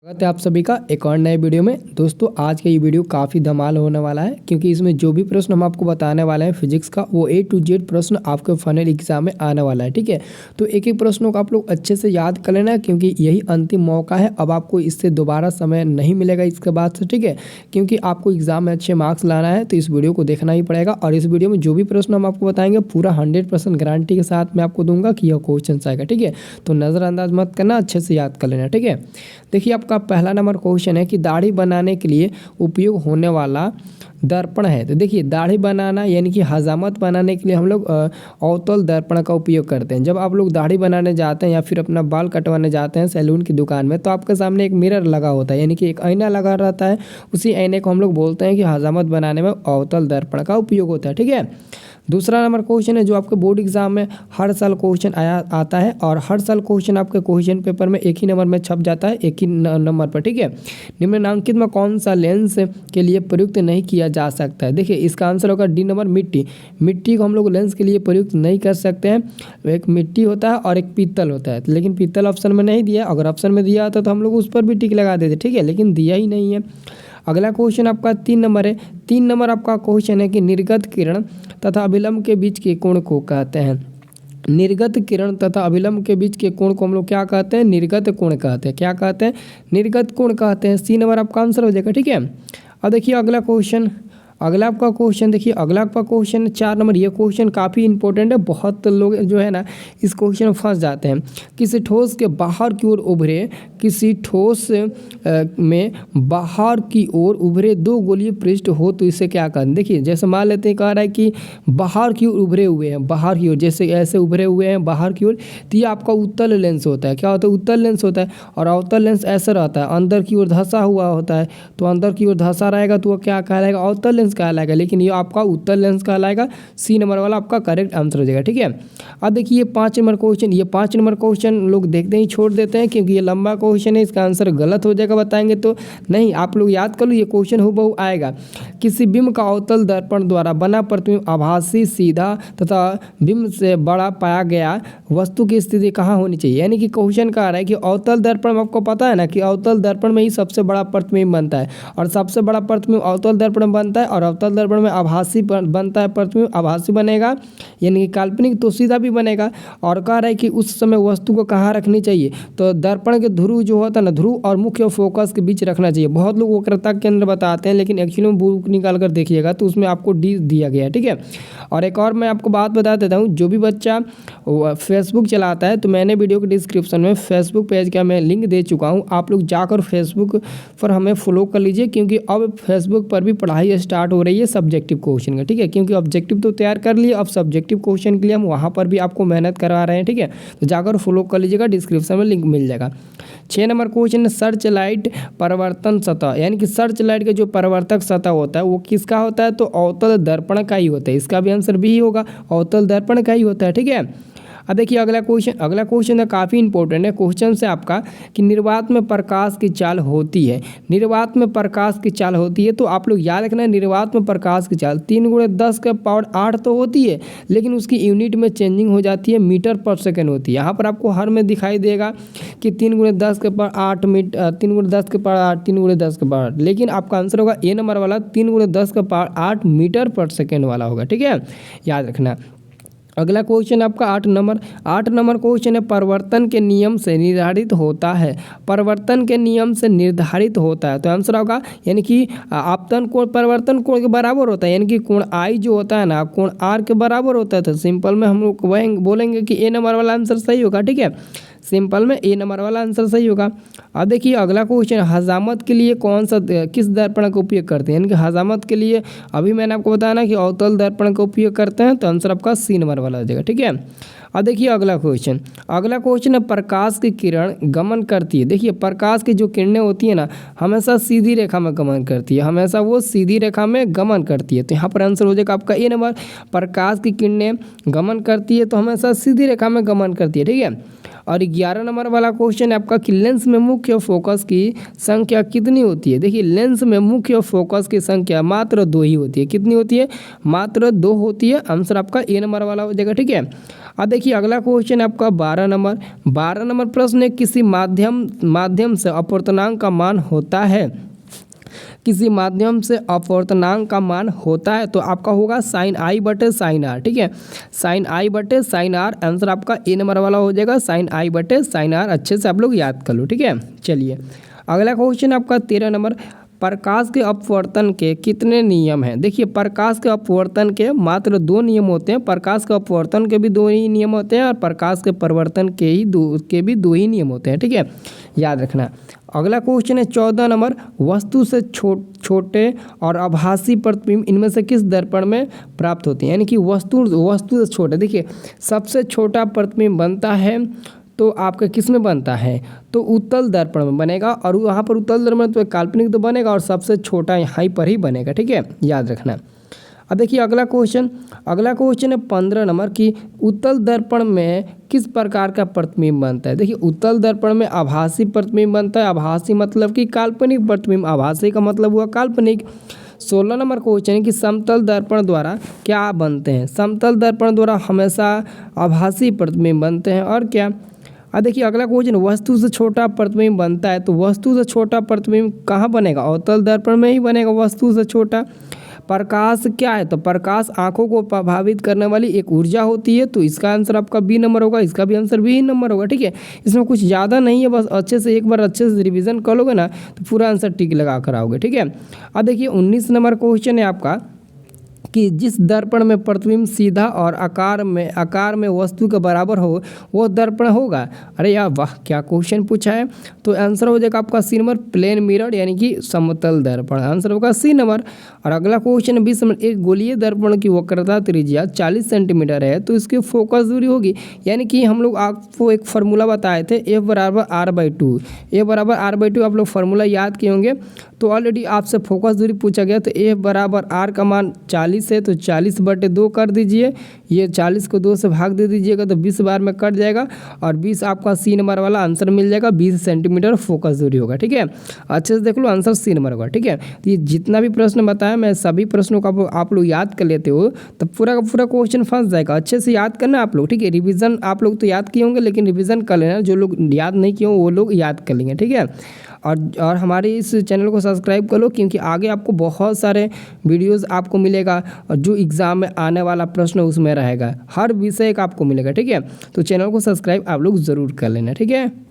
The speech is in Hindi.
स्वागत है आप सभी का एक और नए वीडियो में। दोस्तों आज का ये वीडियो काफ़ी धमाल होने वाला है क्योंकि इसमें जो भी प्रश्न हम आपको बताने वाले हैं फिजिक्स का वो A to Z प्रश्न आपके फाइनल एग्जाम में आने वाला है। ठीक है, तो एक एक प्रश्नों को आप लोग अच्छे से याद कर लेना क्योंकि यही अंतिम मौका है। अब आपको इससे दोबारा समय नहीं मिलेगा इसके बाद से। ठीक है, क्योंकि आपको एग्जाम में अच्छे मार्क्स लाना है तो इस वीडियो को देखना ही पड़ेगा। और इस वीडियो में जो भी प्रश्न हम आपको बताएंगे पूरा 100% गारंटी के साथ मैं आपको दूंगा कि यह क्वेश्चन आएगा। ठीक है, तो नज़रअंदाज मत करना, अच्छे से याद कर लेना। ठीक है, देखिए आपका पहला नंबर क्वेश्चन है कि दाढ़ी बनाने के लिए उपयोग होने वाला दर्पण है। तो देखिए दाढ़ी बनाना यानी कि हजामत बनाने के लिए हम लोग अवतल दर्पण का उपयोग करते हैं। जब आप लोग दाढ़ी बनाने जाते हैं या फिर अपना बाल कटवाने जाते हैं सैलून की दुकान में तो आपके सामने एक मिरर लगा होता है यानी कि एक आईना लगा रहता है। उसी आईने को हम लोग बोलते हैं कि हजामत बनाने में अवतल दर्पण का उपयोग होता है। ठीक है, दूसरा नंबर क्वेश्चन है जो आपके बोर्ड एग्जाम में हर साल क्वेश्चन आता है और हर साल क्वेश्चन आपके क्वेश्चन पेपर में एक ही नंबर में छप जाता है, एक ही नंबर पर। ठीक है, निम्नलिखित में कौन सा लेंस के लिए प्रयुक्त नहीं किया जा सकता है? देखिए इसका आंसर होगा डी नंबर मिट्टी। मिट्टी को हम लोग लेंस के लिए प्रयुक्त नहीं कर सकते हैं। एक मिट्टी होता है और एक पीतल होता है, लेकिन पीतल ऑप्शन में नहीं दिया। अगर ऑप्शन में दिया होता तो हम लोग उस पर भी टिक लगा देते। ठीक है, लेकिन दिया ही नहीं है। अगला क्वेश्चन आपका 3 नंबर है। 3 नंबर आपका क्वेश्चन है कि निर्गत किरण तथा अभिलंब के बीच के कोण को कहते हैं। निर्गत किरण तथा अभिलंब के बीच के कोण को हम लोग क्या कहते हैं? निर्गत कोण कहते हैं। क्या कहते हैं? निर्गत कोण कहते हैं। सी नंबर आपका आंसर हो जाएगा। ठीक है, अब देखिए अगला क्वेश्चन, अगला आपका क्वेश्चन देखिए, अगला आपका क्वेश्चन 4 नंबर। ये क्वेश्चन काफ़ी इंपॉर्टेंट है। बहुत लोग जो है ना इस क्वेश्चन में फंस जाते हैं। किसी ठोस के बाहर की ओर उभरे, किसी ठोस में बाहर की ओर उभरे 2 गोलीय पृष्ठ हो तो इसे क्या कहते हैं? देखिए जैसे मान लेते हैं, कह रहा है कि बाहर की ओर उभरे हुए हैं, बाहर की ओर जैसे ऐसे उभरे हुए हैं बाहर की ओर, तो ये आपका उत्तल लेंस होता है। क्या होता है? उत्तल लेंस होता है। और अवतल लेंस ऐसा रहता है, अंदर की ओर धंसा हुआ होता है। तो अंदर की ओर धंसा रहेगा तो वो क्या कहलाएगा? अवतल कहलाएगा, लेकिन ये आपका उत्तल लेंस कहलाएगा। सी नंबर वाला आपका करेक्ट आंसर हो जाएगा। ठीक है, अब देखिए 5 नंबर क्वेश्चन। ये 5 नंबर क्वेश्चन लोग देखते ही छोड़ देते हैं क्योंकि ये लंबा क्वेश्चन है, इसका आंसर गलत हो जाएगा बताएंगे तो। नहीं, आप लोग याद कर लो, ये क्वेश्चन हूबहू आएगा। किसी बिंब का अवतल दर्पण द्वारा बना प्रतिबिंब आभासी, सीधा तथा बिंब से बड़ा पाया गया वस्तु की स्थिति कहाँ होनी चाहिए? यानी कि क्वेश्चन कह रहा है कि अवतल दर्पण, आपको पता है ना कि अवतल दर्पण में ही सबसे बड़ा प्रतिबिंब बनता है और सबसे बड़ा प्रतिबिंब अवतल दर्पण में बनता है। और अवतल दर्पण में आभासी बनता है, प्रतिबिंब आभासी बनेगा यानी कि काल्पनिक, तो सीधा भी बनेगा। और कह रहा है कि उस समय वस्तु को कहाँ रखनी चाहिए? तो दर्पण के ध्रुव जो होता है ना, ध्रुव और मुख्य फोकस के बीच रखना चाहिए। बहुत लोग वक्रता के अंदर बताते हैं, लेकिन एक्चुअली में बुक निकाल कर देखिएगा तो उसमें आपको डी दिया गया है। ठीक है, और एक और मैं आपको बात बता देता हूँ, जो भी बच्चा फेसबुक चलाता है तो मैंने वीडियो के डिस्क्रिप्शन में फेसबुक पेज का मैं लिंक दे चुका हूँ। आप लोग जाकर फेसबुक पर हमें फॉलो कर लीजिए क्योंकि अब फेसबुक पर भी पढ़ाई स्टार्ट हो रही है सब्जेक्टिव क्वेश्चन का। ठीक है, क्योंकि ऑब्जेक्टिव तो तैयार कर लिए, अब सब्जेक्टिव क्वेश्चन के लिए हम वहाँ पर भी आपको मेहनत करवा रहे हैं। ठीक है, तो जाकर फॉलो कर लीजिएगा, डिस्क्रिप्शन में लिंक मिल जाएगा। 6 नंबर क्वेश्चन है सर्च लाइट परावर्तन सतह। यानी कि सर्च लाइट का जो परावर्तक सतह होता है वो किसका होता है? तो अवतल दर्पण का ही होता है। इसका भी आंसर भी होगा, अवतल दर्पण का ही होता है। ठीक है, अब देखिए अगला क्वेश्चन है, काफ़ी इंपॉर्टेंट है क्वेश्चन से आपका कि निर्वात में प्रकाश की चाल होती है। निर्वात में प्रकाश की चाल होती है, तो आप लोग याद रखना है निर्वात में प्रकाश की चाल 3 × 10 के पावर 8 तो होती है, लेकिन उसकी यूनिट में चेंजिंग हो जाती है, मीटर पर सेकेंड होती है। यहाँ पर आपको हर में दिखाई देगा कि 3 × 10 के पावर 8 मीटर, 3 × 10 के पावर 8, 3 × 10 के पावर 8, लेकिन आपका आंसर होगा ए नंबर वाला 3 × 10 के पावर 8 मीटर पर सेकेंड वाला होगा। ठीक है, याद रखना। अगला क्वेश्चन आपका 8 नंबर क्वेश्चन है परिवर्तन के नियम से निर्धारित होता है। परिवर्तन के नियम से निर्धारित होता है तो आंसर होगा यानी कि आपतन कोण परिवर्तन कोण के बराबर होता है, यानी कि कोण आई जो होता है ना कोण आर के बराबर होता है। तो सिंपल में हम लोग वही बोलेंगे कि ए नंबर वाला आंसर सही होगा। ठीक है, सिंपल में ए नंबर वाला आंसर सही होगा। अब देखिए अगला क्वेश्चन, हजामत के लिए कौन सा किस दर्पण का उपयोग करते हैं? यानी कि हजामत के लिए अभी मैंने आपको बताया ना कि अवतल दर्पण का उपयोग करते हैं, तो आंसर आपका सी नंबर वाला हो जाएगा। ठीक है, अब देखिए अगला क्वेश्चन है प्रकाश की किरण गमन करती है। देखिए प्रकाश की जो किरणें होती है ना हमेशा सीधी रेखा में गमन करती है, हमेशा वो सीधी रेखा में गमन करती है। तो यहाँ पर आंसर हो जाएगा आपका ए नंबर। प्रकाश की किरणें गमन करती है तो हमेशा सीधी रेखा में गमन करती है। ठीक है, और 11 नंबर वाला क्वेश्चन है आपका कि लेंस में मुख्य फोकस की संख्या कितनी होती है। देखिए लेंस में मुख्य फोकस की संख्या मात्र 2 ही होती है। कितनी होती है? मात्र 2 होती है। आंसर आपका ए नंबर वाला हो जाएगा। ठीक है, अब देखिए अगला क्वेश्चन है आपका 12 नंबर प्रश्न है किसी माध्यम से अपवर्तनांक का मान होता है। किसी माध्यम से अपवर्तनांक का मान होता है तो आपका होगा साइन आई बटे साइन आर। ठीक है, साइन आई बटे साइन आर। आंसर आपका ए नंबर वाला हो जाएगा, साइन आई बटे साइन आर। अच्छे से आप लोग याद कर लो। ठीक है, चलिए अगला क्वेश्चन आपका 13 नंबर, प्रकाश के अपवर्तन के कितने नियम हैं। देखिए प्रकाश के अपवर्तन के मात्र 2 नियम होते हैं। प्रकाश के अपवर्तन के भी 2 ही नियम होते हैं और प्रकाश के परिवर्तन के भी 2 ही नियम होते हैं। ठीक है, याद रखना। अगला क्वेश्चन है 14 नंबर, वस्तु से छोटे और आभासी प्रतिबिंब इनमें से किस दर्पण में प्राप्त होते हैं। यानी कि वस्तु से छोटे, देखिए सबसे छोटा प्रतिबिंब बनता है तो आपका किस में बनता है, तो उत्तल दर्पण में बनेगा। और वहाँ पर उत्तल दर्पण तो काल्पनिक तो बनेगा और सबसे छोटा यहाँ पर ही बनेगा। ठीक है, याद रखना। अब देखिए अगला क्वेश्चन है 15 नंबर की उत्तल दर्पण में किस प्रकार का प्रतिबिंब बनता है। देखिए उत्तल दर्पण में आभासी प्रतिबिंब बनता है। आभासी मतलब कि काल्पनिक प्रतिबिंब, आभासी का मतलब हुआ काल्पनिक। 16 नंबर क्वेश्चन है कि समतल दर्पण द्वारा क्या बनते हैं। समतल दर्पण द्वारा हमेशा आभासी प्रतिबिंब बनते हैं। और क्या, अब देखिए अगला क्वेश्चन, वस्तु से छोटा प्रतिबिंब बनता है तो वस्तु से छोटा प्रतिबिंब कहाँ बनेगा, अवतल दर्पण में ही बनेगा वस्तु से छोटा। प्रकाश क्या है, तो प्रकाश आंखों को प्रभावित करने वाली एक ऊर्जा होती है। तो इसका आंसर आपका बी नंबर होगा, इसका भी आंसर बी नंबर होगा। ठीक है, इसमें कुछ ज़्यादा नहीं है, बस अच्छे से एक बार अच्छे से रिवीजन कर लोगे ना तो पूरा आंसर टिक लगा कर आओगे। ठीक है, अब देखिए 19 नंबर क्वेश्चन है आपका कि जिस दर्पण में प्रतिबिंब सीधा और आकार में वस्तु के बराबर हो वो दर्पण होगा। अरे यार वाह, क्या क्वेश्चन पूछा है। तो आंसर हो जाएगा आपका सी नंबर, प्लेन मिरर यानी कि समतल दर्पण। आंसर होगा सी नंबर। और अगला क्वेश्चन 20 नंबर, एक गोलीय दर्पण की वक्रता त्रिज्या 40 सेंटीमीटर है तो इसकी फोकस दूरी होगी। यानी कि हम लोग आपको एक फार्मूला बताए थे, F बराबर R/2। F बराबर R/2 आप लोग फार्मूला याद किए होंगे। तो ऑलरेडी आपसे फोकस दूरी पूछा गया तो F बराबर R का मान 40 है तो 40/2 कर दीजिए। ये 40 को 2 से भाग दे दीजिएगा तो 20 बार में कट जाएगा और 20 आपका सी नंबर वाला आंसर मिल जाएगा। 20 सेंटीमीटर फोकस दूरी होगा। ठीक है, अच्छे से देख लो, आंसर सी नंबर होगा। ठीक है, तो ये जितना भी प्रश्न बताया मैं सभी प्रश्नों का आप लोग याद कर लेते हो तो पूरा का पूरा क्वेश्चन फंस जाएगा। अच्छे से याद करना आप लोग। ठीक है, रिविजन आप लोग तो याद किए होंगे लेकिन रिविजन कर लेना, जो लोग याद नहीं किए वो लोग याद कर लेंगे। ठीक है, और हमारे इस चैनल को सब्सक्राइब कर लो क्योंकि आगे आपको बहुत सारे वीडियोस आपको मिलेगा और जो एग्ज़ाम में आने वाला प्रश्न उसमें रहेगा, हर विषय का आपको मिलेगा। ठीक है, तो चैनल को सब्सक्राइब आप लोग ज़रूर कर लेना। ठीक है।